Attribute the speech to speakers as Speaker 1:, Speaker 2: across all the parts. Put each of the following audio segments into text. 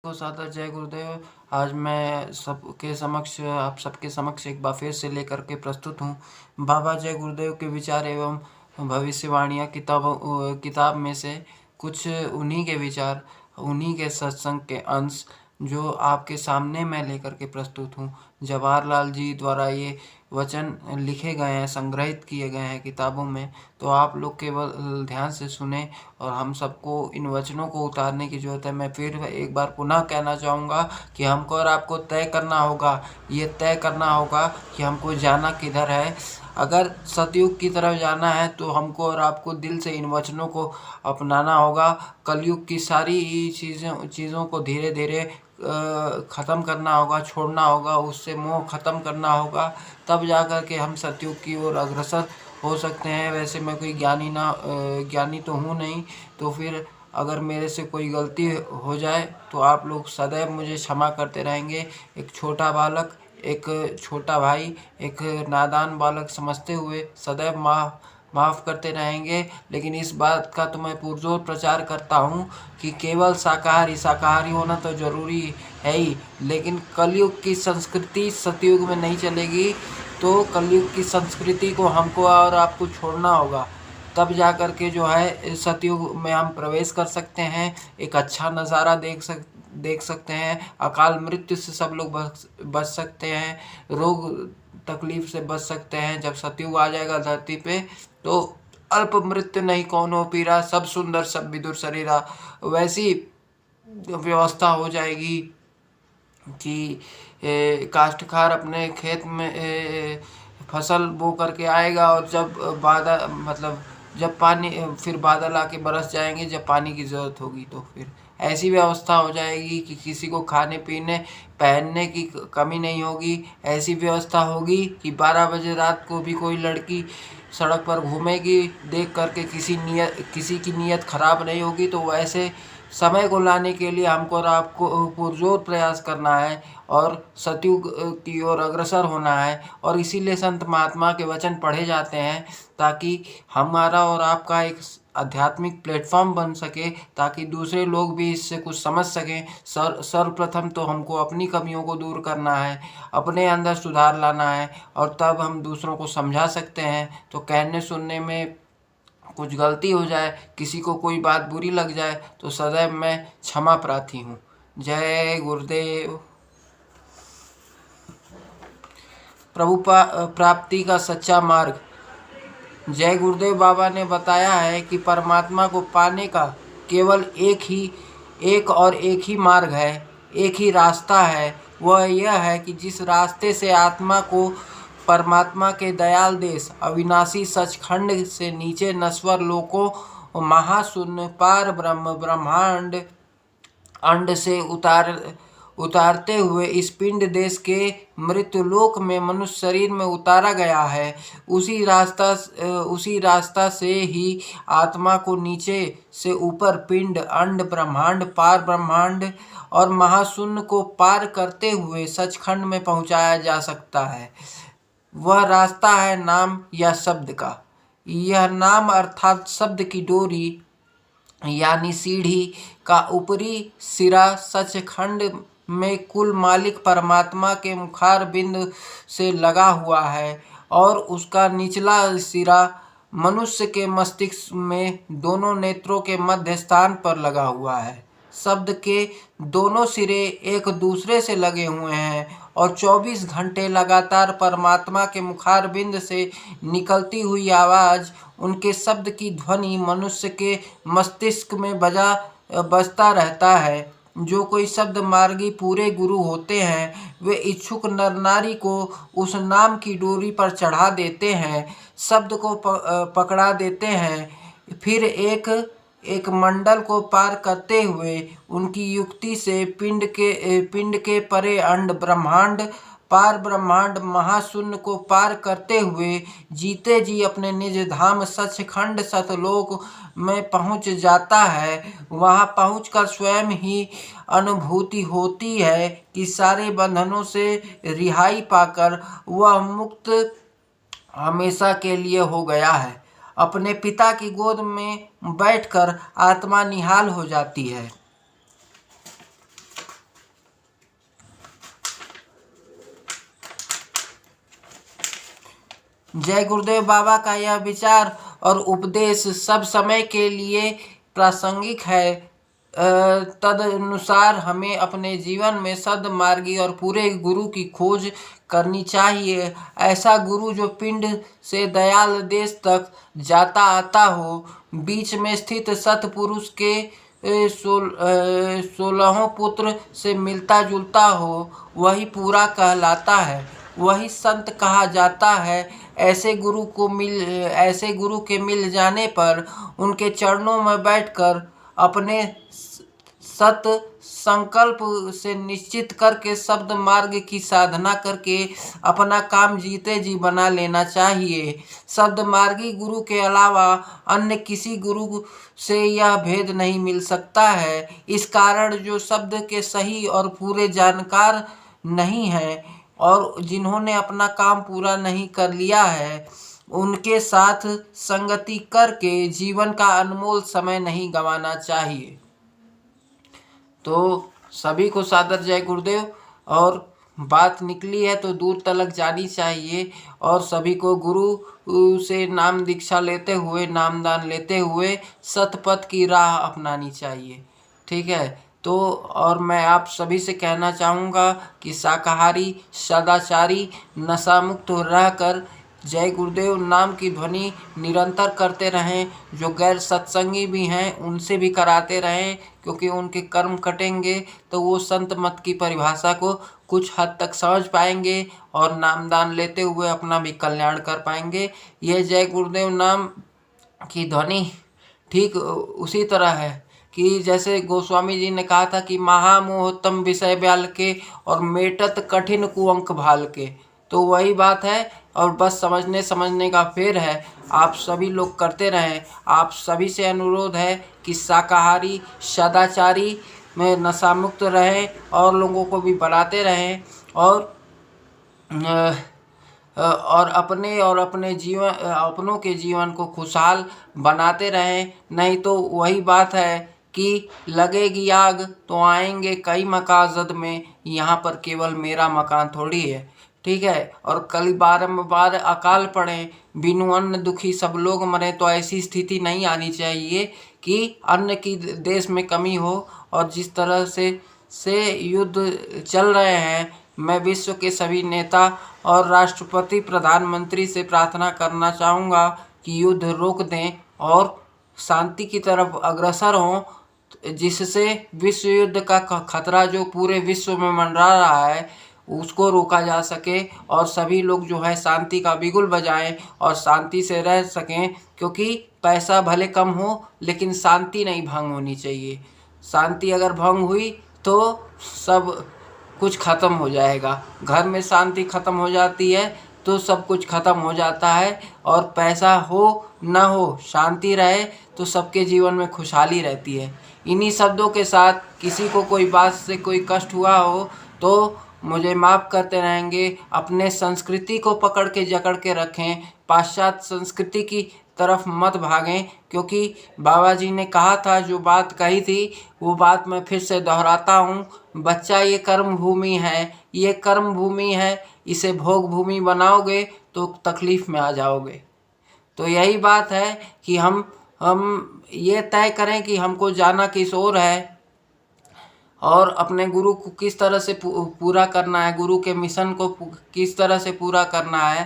Speaker 1: को सादर जय गुरुदेव। आज मैं आप सबके समक्ष एक बार फिर से लेकर के प्रस्तुत हूँ बाबा जय गुरुदेव के विचार एवं भविष्यवाणियाँ किताब में से कुछ उन्हीं के विचार, उन्हीं के सत्संग के अंश जो आपके सामने मैं लेकर के प्रस्तुत हूँ। जवाहरलाल जी द्वारा ये वचन लिखे गए हैं, संग्रहित किए गए हैं किताबों में। तो आप लोग केवल ध्यान से सुने और हम सबको इन वचनों को उतारने की ज़रूरत है। मैं फिर एक बार पुनः कहना चाहूँगा कि हमको और आपको तय करना होगा, ये तय करना होगा कि हमको जाना किधर है। अगर सतयुग की तरफ जाना है तो हमको और आपको दिल से इन वचनों को अपनाना होगा। कलयुग की सारी चीज़ों को धीरे धीरे ख़त्म करना होगा, छोड़ना होगा, उससे मोह ख़त्म करना होगा, तब जा कर के हम सतयुग की ओर अग्रसर हो सकते हैं। वैसे मैं कोई ज्ञानी तो हूँ नहीं, तो फिर अगर मेरे से कोई गलती हो जाए तो आप लोग सदैव मुझे क्षमा करते रहेंगे। एक छोटा बालक, एक छोटा भाई, एक नादान बालक समझते हुए सदैव माफ़ करते रहेंगे। लेकिन इस बात का तो मैं पुरजोर प्रचार करता हूँ कि केवल शाकाहारी होना तो ज़रूरी है ही, लेकिन कलयुग की संस्कृति सतयुग में नहीं चलेगी। तो कलयुग की संस्कृति को हमको और आपको छोड़ना होगा, तब जा कर के जो है सतयुग में हम प्रवेश कर सकते हैं। एक अच्छा नज़ारा देख सकते हैं। अकाल मृत्यु से सब लोग बच सकते हैं, रोग तकलीफ से बच सकते हैं। जब सतयुग आ जाएगा धरती पे तो अल्प मृत्यु नहीं कौनो पीरा, सब सुंदर सब विदुर शरीरा, वैसी व्यवस्था हो जाएगी कि काश्तकार अपने खेत में फसल बो करके आएगा और जब जब पानी फिर बादल आके बरस जाएंगे जब पानी की ज़रूरत होगी, तो फिर ऐसी व्यवस्था हो जाएगी कि किसी को खाने पीने पहनने की कमी नहीं होगी। ऐसी व्यवस्था होगी कि 12 बजे रात को भी कोई लड़की सड़क पर घूमेगी, देख करके किसी की नीयत खराब नहीं होगी। तो वैसे समय को लाने के लिए हमको और आपको पुरजोर प्रयास करना है और सतयुग की ओर अग्रसर होना है। और इसीलिए संत महात्मा के वचन पढ़े जाते हैं, ताकि हमारा और आपका एक आध्यात्मिक प्लेटफॉर्म बन सके, ताकि दूसरे लोग भी इससे कुछ समझ सकें। सर्वप्रथम तो हमको अपनी कमियों को दूर करना है, अपने अंदर सुधार लाना है, और तब हम दूसरों को समझा सकते हैं। तो कहने सुनने में कुछ गलती हो जाए, किसी को कोई बात बुरी लग जाए, तो सदैव मैं क्षमा प्रार्थी हूँ। जय गुरुदेव। प्रभु प्राप्ति का सच्चा मार्ग। जय गुरुदेव बाबा ने बताया है कि परमात्मा को पाने का केवल एक ही मार्ग है, एक ही रास्ता है। वह यह है कि जिस रास्ते से आत्मा को परमात्मा के दयाल देश अविनाशी सचखंड से नीचे नश्वर लोकों, महाशून्य पार ब्रह्म ब्रह्मांड अंड से उतारते हुए इस पिंड देश के मृत्युलोक में मनुष्य शरीर में उतारा गया है, उसी रास्ता से ही आत्मा को नीचे से ऊपर पिंड, अंड, ब्रह्मांड, पार ब्रह्मांड और महाशून्य को पार करते हुए सचखंड में पहुंचाया जा सकता है। वह रास्ता है नाम या शब्द का। यह नाम अर्थात शब्द की डोरी यानी सीढ़ी का ऊपरी सिरा सचखंड में कुल मालिक परमात्मा के मुखार बिंद से लगा हुआ है, और उसका निचला सिरा मनुष्य के मस्तिष्क में दोनों नेत्रों के मध्य स्थान पर लगा हुआ है। शब्द के दोनों सिरे एक दूसरे से लगे हुए हैं और 24 घंटे लगातार परमात्मा के मुखार बिंद से निकलती हुई आवाज़, उनके शब्द की ध्वनि मनुष्य के मस्तिष्क में बजता रहता है। जो कोई शब्द मार्गी पूरे गुरु होते हैं, वे इच्छुक नर नारी को उस नाम की डोरी पर चढ़ा देते हैं, शब्द को पकड़ा देते हैं। फिर एक मंडल को पार करते हुए उनकी युक्ति से पिंड के परे अंड ब्रह्मांड, पार ब्रह्मांड, महाशून्य को पार करते हुए जीते जी अपने निज धाम सचखंड सतलोक में पहुंच जाता है। वहां पहुंचकर स्वयं ही अनुभूति होती है कि सारे बंधनों से रिहाई पाकर वह मुक्त हमेशा के लिए हो गया है। अपने पिता की गोद में बैठकर आत्मा निहाल हो जाती है। जय गुरुदेव बाबा का यह विचार और उपदेश सब समय के लिए प्रासंगिक है। तदनुसार हमें अपने जीवन में सद्मार्गी और पूरे गुरु की खोज करनी चाहिए। ऐसा गुरु जो पिंड से दयाल देश तक जाता आता हो, बीच में स्थित सतपुरुष के 16 पुत्र से मिलता जुलता हो, वही पूरा कहलाता है, वही संत कहा जाता है। ऐसे गुरु के मिल जाने पर उनके चरणों में बैठकर अपने सत संकल्प से निश्चित करके शब्द मार्ग की साधना करके अपना काम जीते जी बना लेना चाहिए। शब्द मार्गी गुरु के अलावा अन्य किसी गुरु से यह भेद नहीं मिल सकता है। इस कारण जो शब्द के सही और पूरे जानकार नहीं है और जिन्होंने अपना काम पूरा नहीं कर लिया है, उनके साथ संगति करके जीवन का अनमोल समय नहीं गंवाना चाहिए। तो सभी को सादर जय गुरुदेव। और बात निकली है तो दूर तलक जानी चाहिए और सभी को गुरु से नाम दीक्षा लेते हुए, नामदान लेते हुए सतपथ की राह अपनानी चाहिए। ठीक है। तो और मैं आप सभी से कहना चाहूँगा कि शाकाहारी, सदाचारी, नशा मुक्त रहकर जय गुरुदेव नाम की ध्वनि निरंतर करते रहें। जो गैर सत्संगी भी हैं उनसे भी कराते रहें, क्योंकि उनके कर्म कटेंगे तो वो संत मत की परिभाषा को कुछ हद तक समझ पाएंगे और नामदान लेते हुए अपना भी कल्याण कर पाएंगे। यह जय गुरुदेव नाम की ध्वनि ठीक उसी तरह है कि जैसे गोस्वामी जी ने कहा था कि महामोहतम विषय ब्याल के और मेटत कठिन कुअंक भाल के। तो वही बात है और बस समझने का फेर है। आप सभी लोग करते रहें। आप सभी से अनुरोध है कि शाकाहारी, सदाचारी में नशा मुक्त रहें और लोगों को भी बनाते रहें और अपनों के जीवन को खुशहाल बनाते रहें। नहीं तो वही बात है कि लगेगी आग तो आएंगे कई मकासद में, यहाँ पर केवल मेरा मकान थोड़ी है। ठीक है। और कल बारंबार अकाल पड़े, बिनु अन्न दुखी सब लोग मरे, तो ऐसी स्थिति नहीं आनी चाहिए कि अन्न की देश में कमी हो। और जिस तरह से युद्ध चल रहे हैं, मैं विश्व के सभी नेता और राष्ट्रपति, प्रधानमंत्री से प्रार्थना करना चाहूँगा कि युद्ध रोक दें और शांति की तरफ अग्रसर हों, जिससे विश्व युद्ध का खतरा जो पूरे विश्व में मंडरा रहा है उसको रोका जा सके और सभी लोग जो है शांति का बिगुल बजाएं और शांति से रह सकें। क्योंकि पैसा भले कम हो लेकिन शांति नहीं भंग होनी चाहिए। शांति अगर भंग हुई तो सब कुछ ख़त्म हो जाएगा। घर में शांति ख़त्म हो जाती है तो सब कुछ ख़त्म हो जाता है। और पैसा हो ना हो, शांति रहे तो सबके जीवन में खुशहाली रहती है। इन्हीं शब्दों के साथ किसी को कोई बात से कोई कष्ट हुआ हो तो मुझे माफ़ करते रहेंगे। अपने संस्कृति को पकड़ के जकड़ के रखें, पाश्चात्य संस्कृति की तरफ मत भागें। क्योंकि बाबा जी ने कहा था, जो बात कही थी वो बात मैं फिर से दोहराता हूँ, बच्चा ये कर्म भूमि है, ये कर्म भूमि है, इसे भोग भूमि बनाओगे तो तकलीफ़ में आ जाओगे। तो यही बात है कि हम ये तय करें कि हमको जाना किस ओर है और अपने गुरु को किस तरह से पूरा करना है, गुरु के मिशन को किस तरह से पूरा करना है।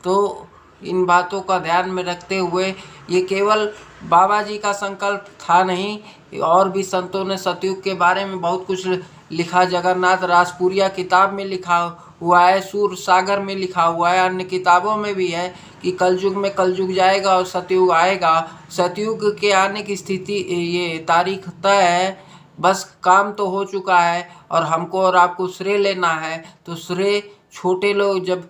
Speaker 1: तो इन बातों का ध्यान में रखते हुए, ये केवल बाबा जी का संकल्प था नहीं, और भी संतों ने सतयुग के बारे में बहुत कुछ लिखा। जगन्नाथ राजपुरिया किताब में लिखा हुआ है, सूर सागर में लिखा हुआ है, अन्य किताबों में भी है कि कलयुग में कलयुग जाएगा और सतयुग आएगा। सतयुग के आने की स्थिति, ये तारीख तय है, बस काम तो हो चुका है और हमको और आपको श्रेय लेना है। तो श्रेय छोटे लोग, जब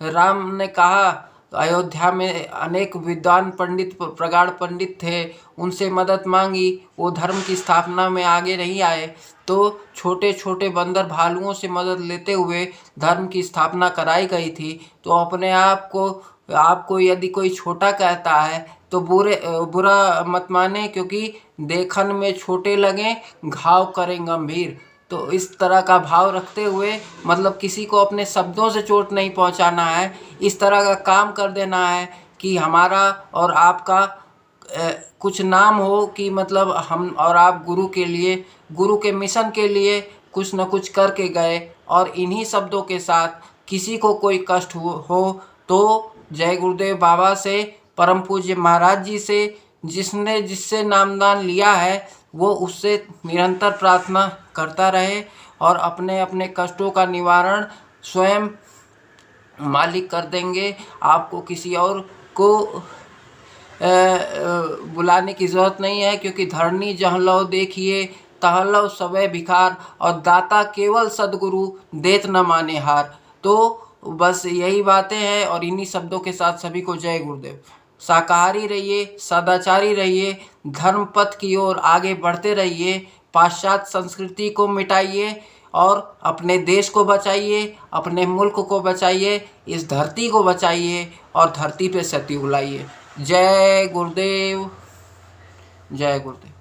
Speaker 1: राम ने कहा अयोध्या में अनेक विद्वान पंडित, प्रगाढ़ पंडित थे, उनसे मदद मांगी, वो धर्म की स्थापना में आगे नहीं आए, तो छोटे छोटे बंदर भालुओं से मदद लेते हुए धर्म की स्थापना कराई गई थी। तो अपने आपको यदि कोई छोटा कहता है तो बुरा मत माने, क्योंकि देखन में छोटे लगें घाव करें गंभीर। तो इस तरह का भाव रखते हुए, मतलब किसी को अपने शब्दों से चोट नहीं पहुंचाना है, इस तरह का काम कर देना है कि हमारा और आपका कुछ नाम हो कि मतलब हम और आप गुरु के लिए, गुरु के मिशन के लिए कुछ न कुछ करके गए। और इन्हीं शब्दों के साथ किसी को कोई कष्ट हो तो जय गुरुदेव बाबा से, परम पूज्य महाराज जी से, जिसने जिससे नामदान लिया है वो उससे निरंतर प्रार्थना करता रहे और अपने अपने कष्टों का निवारण स्वयं मालिक कर देंगे। आपको किसी और को बुलाने की ज़रूरत नहीं है, क्योंकि धरनी जहाँ लौ देखिए तहाँ लौ सबे भिखार, और दाता केवल सद्गुरु देत न माने हार। तो बस यही बातें हैं और इन्हीं शब्दों के साथ सभी को जय गुरुदेव। शाकाहारी रहिए, सदाचारी रहिए, धर्म पथ की ओर आगे बढ़ते रहिए, पाश्चात्य संस्कृति को मिटाइए और अपने देश को बचाइए, अपने मुल्क को बचाइए, इस धरती को बचाइए और धरती पे सती बुलाइए। जय गुरुदेव, जय गुरुदेव।